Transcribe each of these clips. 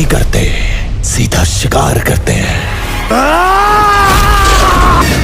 नहीं करते, सीधा शिकार करते हैं।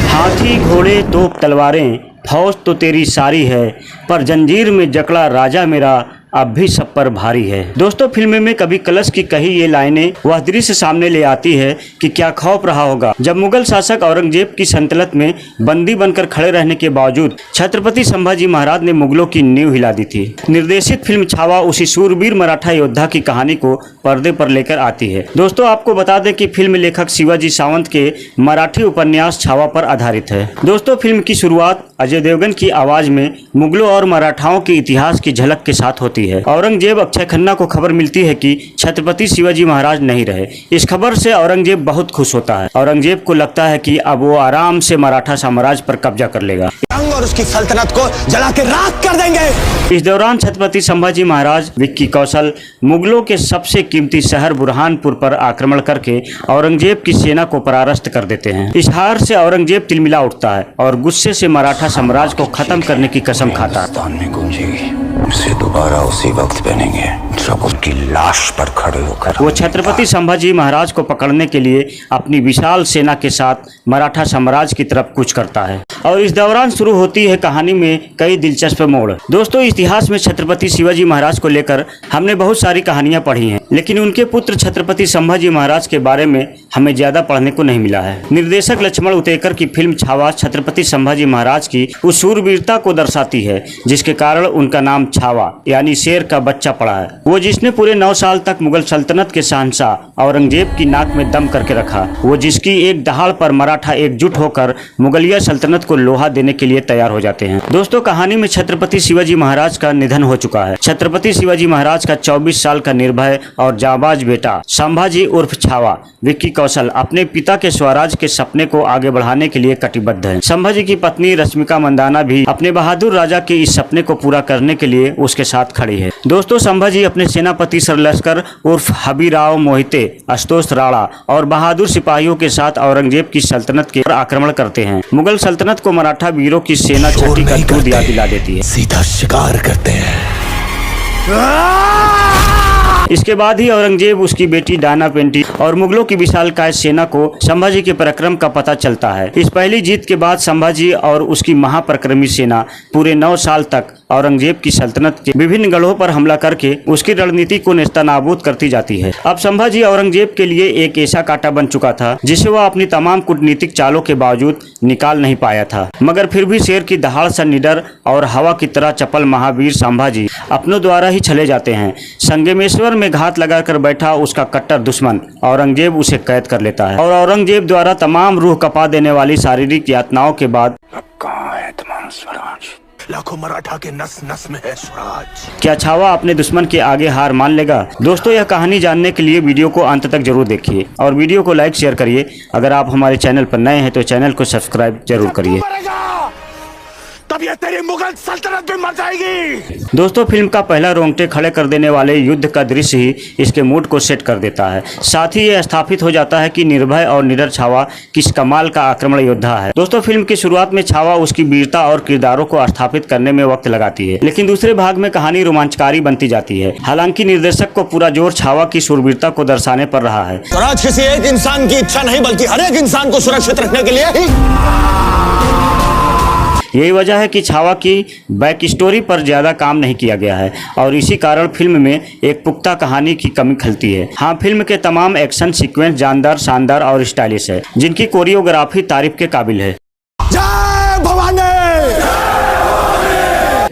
हाथी घोड़े तोप तलवारें, फौज तो तेरी सारी है, पर जंजीर में जकड़ा राजा मेरा अब भी सब पर भारी है। दोस्तों, फिल्म में कभी कलश की कही ये लाइनें वह दृश्य सामने ले आती है कि क्या खौफ रहा होगा जब मुगल शासक औरंगजेब की सल्तनत में बंदी बनकर खड़े रहने के बावजूद छत्रपति संभाजी महाराज ने मुगलों की नींव हिला दी थी। निर्देशित फिल्म छावा उसी शूरवीर मराठा योद्धा की कहानी को पर्दे पर लेकर आती है। दोस्तों, आपको बता दें कि फिल्म लेखक शिवाजी सावंत के मराठी उपन्यास छावा पर आधारित है। दोस्तों, फिल्म की शुरुआत अजय देवगन की आवाज में मुगलों और मराठाओं के इतिहास की झलक के साथ होती है। औरंगजेब अक्षय खन्ना को खबर मिलती है कि छत्रपति शिवाजी महाराज नहीं रहे। इस खबर से औरंगजेब बहुत खुश होता है। औरंगजेब को लगता है कि अब वो आराम से मराठा साम्राज्य पर कब्जा कर लेगा और उसकी सल्तनत को जला के राख कर देंगे। इस दौरान छत्रपति संभाजी महाराज विक्की कौशल मुगलों के सबसे कीमती शहर बुरहानपुर पर आक्रमण करके औरंगजेब की सेना को परास्त कर देते हैं। इस हार से औरंगजेब तिलमिला उठता है और गुस्से से मराठा साम्राज्य को खत्म करने की कसम खाता है। उसे दोबारा उसी वक्त पहनेंगे जब उसकी लाश पर खड़े होकर वो छत्रपति संभाजी महाराज को पकड़ने के लिए अपनी विशाल सेना के साथ मराठा साम्राज्य की तरफ कूच करता है और इस दौरान शुरू होती है कहानी में कई दिलचस्प मोड़। दोस्तों, इतिहास में छत्रपति शिवाजी महाराज को लेकर हमने बहुत सारी कहानियां पढ़ी हैं, लेकिन उनके पुत्र छत्रपति संभाजी महाराज के बारे में हमें ज्यादा पढ़ने को नहीं मिला है। निर्देशक लक्ष्मण उतेकर की फिल्म छावा छत्रपति संभाजी महाराज की उस शूरवीरता को दर्शाती है जिसके कारण उनका नाम छावा यानी शेर का बच्चा पड़ा है। वो जिसने पूरे 9 साल तक मुगल सल्तनत के शहंशाह औरंगजेब की नाक में दम करके रखा, वो जिसकी एक दहाड़ पर मराठा एकजुट होकर मुगलिया सल्तनत को लोहा देने के लिए तैयार हो जाते हैं। दोस्तों, कहानी में छत्रपति शिवाजी महाराज का निधन हो चुका है। छत्रपति शिवाजी महाराज का 24 साल का निर्भय और जाबाज बेटा संभाजी उर्फ छावा विक्की कौशल अपने पिता के स्वराज के सपने को आगे बढ़ाने के लिए कटिबद्ध है। संभाजी की पत्नी रश्मिका मंदाना भी अपने बहादुर राजा के इस सपने को पूरा करने के लिए उसके साथ खड़ी है। दोस्तों, संभाजी अपने सेनापति सरलश्कर उर्फ हबीराव मोहिते, आशुतोष राणा और बहादुर सिपाहियों के साथ औरंगजेब की सल्तनत के आक्रमण करते हैं। मुगल सल्तनत को मराठा वीरों की सेना छठी का दूध याद दिला देती है। सीधा शिकार करते हैं। इसके बाद ही औरंगजेब, उसकी बेटी डायना पेंटी और मुगलों की विशालकाय सेना को संभाजी के पराक्रम का पता चलता है। इस पहली जीत के बाद संभाजी और उसकी महापराक्रमी सेना पूरे 9 साल तक औरंगजेब की सल्तनत के विभिन्न गढ़ों पर हमला करके उसकी रणनीति को नेस्तनाबूद करती जाती है। अब संभाजी औरंगजेब के लिए एक ऐसा कांटा बन चुका था जिसे वह अपनी तमाम कूटनीतिक चालों के बावजूद निकाल नहीं पाया था, मगर फिर भी शेर की दहाड़ सा निडर और हवा की तरह चपल महावीर संभाजी अपनों द्वारा ही चले जाते हैं। संगमेश्वर में घात लगाकर बैठा उसका कट्टर दुश्मन औरंगजेब उसे कैद कर लेता है और औरंगजेब द्वारा तमाम रूह कपा देने वाली शारीरिक यातनाओं के बाद कहाँ है तुम्हारा स्वराज? लाखों मराठा के नस नस में है स्वराज। क्या छावा अपने दुश्मन के आगे हार मान लेगा? दोस्तों, यह कहानी जानने के लिए वीडियो को अंत तक जरूर देखिए और वीडियो को लाइक शेयर करिए। अगर आप हमारे चैनल पर नए हैं तो चैनल को सब्सक्राइब जरूर करिए। तब ये तेरी मुगल सल्तनत भी मर जाएगी। दोस्तों, फिल्म का पहला रोंगटे खड़े कर देने वाले युद्ध का दृश्य ही इसके मूड को सेट कर देता है। साथ ही यह स्थापित हो जाता है कि निर्भय और निडर छावा किस कमाल का आक्रमण योद्धा है। दोस्तों, फिल्म की शुरुआत में छावा उसकी वीरता और किरदारों को स्थापित करने में वक्त लगाती है, लेकिन दूसरे भाग में कहानी रोमांचकारी बनती जाती है। हालांकि निर्देशक को पूरा जोर छावा की शूरवीरता को दर्शाने पर रहा है। स्वराज किसी एक इंसान की इच्छा नहीं बल्कि हर एक इंसान को सुरक्षित रखने के लिए यही वजह है कि छावा की बैक स्टोरी पर ज्यादा काम नहीं किया गया है और इसी कारण फिल्म में एक पुख्ता कहानी की कमी खलती है। हाँ, फिल्म के तमाम एक्शन सीक्वेंस जानदार, शानदार और स्टाइलिश है, जिनकी कोरियोग्राफी तारीफ के काबिल है। जय भवानी।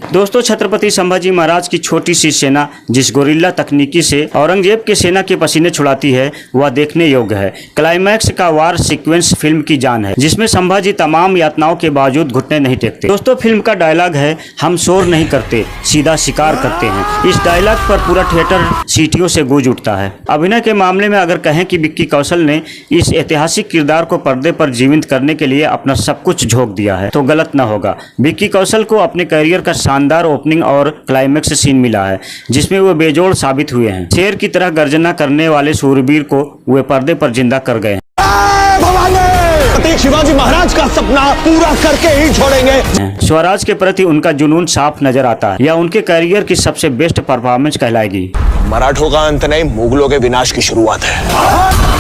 दोस्तों, छत्रपति संभाजी महाराज की छोटी सी सेना जिस गोरिल्ला तकनीकी से औरंगजेब के सेना के पसीने छुड़ाती है वह देखने योग्य है। क्लाइमैक्स का वार सीक्वेंस फिल्म की जान है, जिसमें संभाजी तमाम यातनाओं के बावजूद घुटने नहीं टेकते। दोस्तों, फिल्म का डायलॉग है, हम शोर नहीं करते, सीधा शिकार करते हैं। इस डायलॉग पर पूरा थिएटर सीटियों से गूंज उठता है। अभिनय के मामले में अगर कहें कि विक्की कौशल ने इस ऐतिहासिक किरदार को पर्दे पर जीवित करने के लिए अपना सब कुछ झोंक दिया है तो गलत न होगा। विक्की कौशल को अपने करियर का शानदार ओपनिंग और क्लाइमैक्स सीन मिला है जिसमें वो बेजोड़ साबित हुए हैं। शेर की तरह गर्जना करने वाले शूरवीर को वे पर्दे पर जिंदा कर गए हैं। शिवाजी महाराज का सपना पूरा करके ही छोड़ेंगे। स्वराज के प्रति उनका जुनून साफ नजर आता है। यह उनके करियर की सबसे बेस्ट परफॉर्मेंस कहलाएगी। मराठों का अंत नहीं, मुगलों के विनाश की शुरुआत है।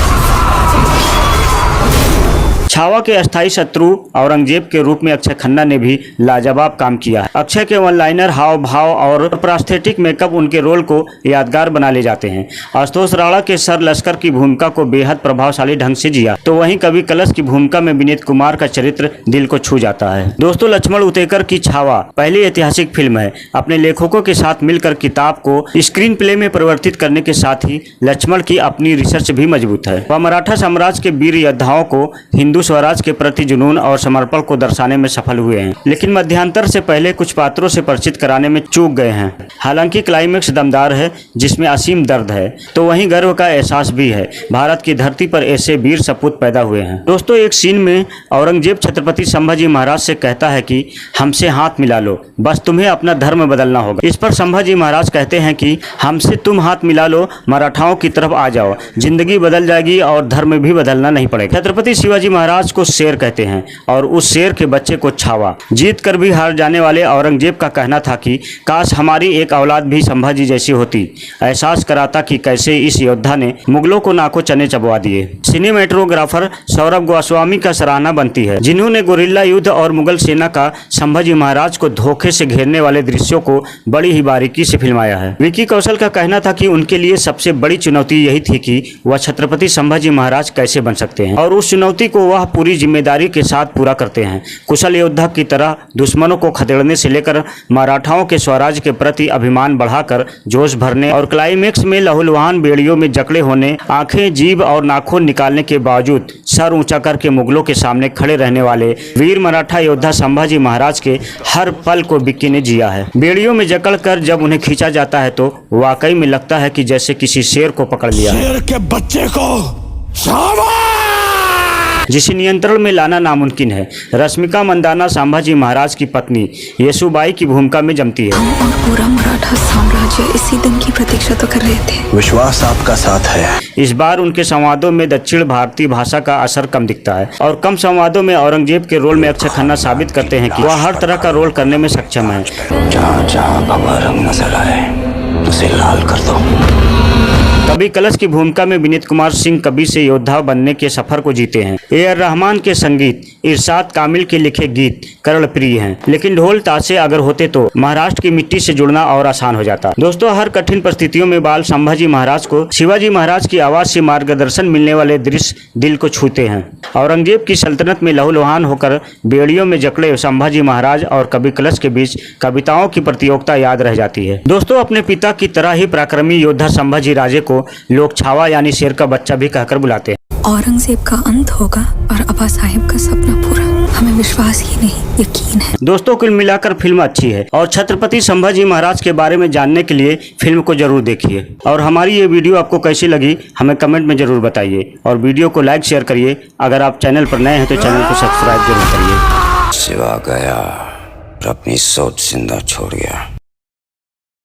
छावा के अस्थायी शत्रु औरंगजेब के रूप में अक्षय खन्ना ने भी लाजवाब काम किया है। अक्षय के वन लाइनर, हाव भाव और प्रास्थेटिक मेकअप उनके रोल को यादगार बना ले जाते हैं। आशुतोष राणा के सर लश्कर की भूमिका को बेहद प्रभावशाली ढंग से जिया, तो वहीं कवि कलश की भूमिका में विनीत कुमार का चरित्र दिल को छू जाता है। दोस्तों, लक्ष्मण उतेकर की छावा पहली ऐतिहासिक फिल्म है। अपने लेखकों के साथ मिलकर किताब को स्क्रीन प्ले में परिवर्तित करने के साथ ही लक्ष्मण की अपनी रिसर्च भी मजबूत है। वह मराठा साम्राज्य के वीर योद्धाओं को हिंदू स्वराज के प्रति जुनून और समर्पण को दर्शाने में सफल हुए हैं, लेकिन मध्यांतर से पहले कुछ पात्रों से परिचित कराने में चूक गए हैं। हालांकि क्लाइमेक्स दमदार है, जिसमें असीम दर्द है, तो वहीं गर्व का एहसास भी है। भारत की धरती पर ऐसे वीर सपूत पैदा हुए हैं। दोस्तों, एक सीन में औरंगजेब छत्रपति संभाजी महाराज से कहता है कि हमसे हाथ मिला लो, बस तुम्हें अपना धर्म बदलना होगा। इस पर संभाजी महाराज कहते हैं कि हमसे तुम हाथ मिला लो, मराठाओं की तरफ आ जाओ, जिंदगी बदल जाएगी और धर्म भी बदलना नहीं पड़ेगा। छत्रपति शिवाजी महाराज को शेर कहते हैं और उस शेर के बच्चे को छावा। जीत कर भी हार जाने वाले औरंगजेब का कहना था कि काश हमारी एक औलाद भी संभाजी जैसी होती। एहसास कराता कि कैसे इस योद्धा ने मुगलों को नाको चने चबवा दिए। सिनेमेटोग्राफर सौरभ गोस्वामी का सराहना बनती है, जिन्होंने गोरिल्ला युद्ध और मुगल सेना का संभाजी महाराज को धोखे से घेरने वाले दृश्यों को बड़ी ही बारीकी से फिल्माया है। विकी कौशल का कहना था कि उनके लिए सबसे बड़ी चुनौती यही थी कि वह छत्रपति संभाजी महाराज कैसे बन सकते हैं, और उस चुनौती को वह पूरी जिम्मेदारी के साथ पूरा करते हैं। कुशल योद्धा की तरह दुश्मनों को खदेड़ने से लेकर मराठाओं के स्वराज के प्रति अभिमान बढ़ाकर जोश भरने और क्लाइमेक्स में लहूलुहान बेड़ियों में जकड़े होने, आंखें, जीभ और नाखून निकालने के बावजूद सर ऊंचा करके मुगलों के सामने खड़े रहने वाले वीर मराठा योद्धा संभाजी महाराज के हर पल को विक्की ने जिया है। बेड़ियों में जकड़ कर जब उन्हें खींचा जाता है तो वाकई में लगता है कि जैसे किसी शेर को पकड़ लिया है। शेर के बच्चे को जिसे नियंत्रण में लाना नामुमकिन है। रश्मिका मंदाना संभाजी महाराज की पत्नी येसुबाई की भूमिका में जमती है। हम और पूरा मराठा साम्राज्य इसी दिन की प्रतीक्षा तो कर रहे थे। विश्वास आपका साथ है। इस बार उनके संवादों में दक्षिण भारतीय भाषा का असर कम दिखता है और कम संवादों में औरंगजेब के रोल में अक्षय खन्ना साबित करते हैं कि वह हर तरह का रोल करने में सक्षम है। जहाँ जहाँ भगवा रंग नजर आए उसे लाल कर दो। कवि कलश की भूमिका में विनीत कुमार सिंह कवि से योद्धा बनने के सफर को जीते हैं। ए.आर. रहमान के संगीत, इरशाद कामिल के लिखे गीत कर्ण प्रिय हैं, लेकिन ढोल ताशे अगर होते तो महाराष्ट्र की मिट्टी से जुड़ना और आसान हो जाता। दोस्तों, हर कठिन परिस्थितियों में बाल संभाजी महाराज को शिवाजी महाराज की आवाज से मार्गदर्शन मिलने वाले दृश्य दिल को छूते हैं। औरंगजेब की सल्तनत में लहूलुहान होकर बेड़ियों में जकड़े संभाजी महाराज और कवि कलश के बीच कविताओं की प्रतियोगिता याद रह जाती है। दोस्तों, अपने पिता की तरह ही पराक्रमी योद्धा संभाजी राजे को लोग छावा यानी शेर का बच्चा भी कहकर बुलाते हैं। औरंगजेब का अंत होगा और अब्बा साहिब का सपना पूरा, हमें विश्वास ही नहीं यकीन है। दोस्तों, कुल मिलाकर फिल्म अच्छी है और छत्रपति संभाजी महाराज के बारे में जानने के लिए फिल्म को जरूर देखिए। और हमारी ये वीडियो आपको कैसी लगी हमें कमेंट में जरूर बताइए और वीडियो को लाइक शेयर करिए। अगर आप चैनल पर नए हैं तो चैनल को सब्सक्राइब जरूर करिए। सिवा गया और अपनी सोच जिंदा छोड़ गया।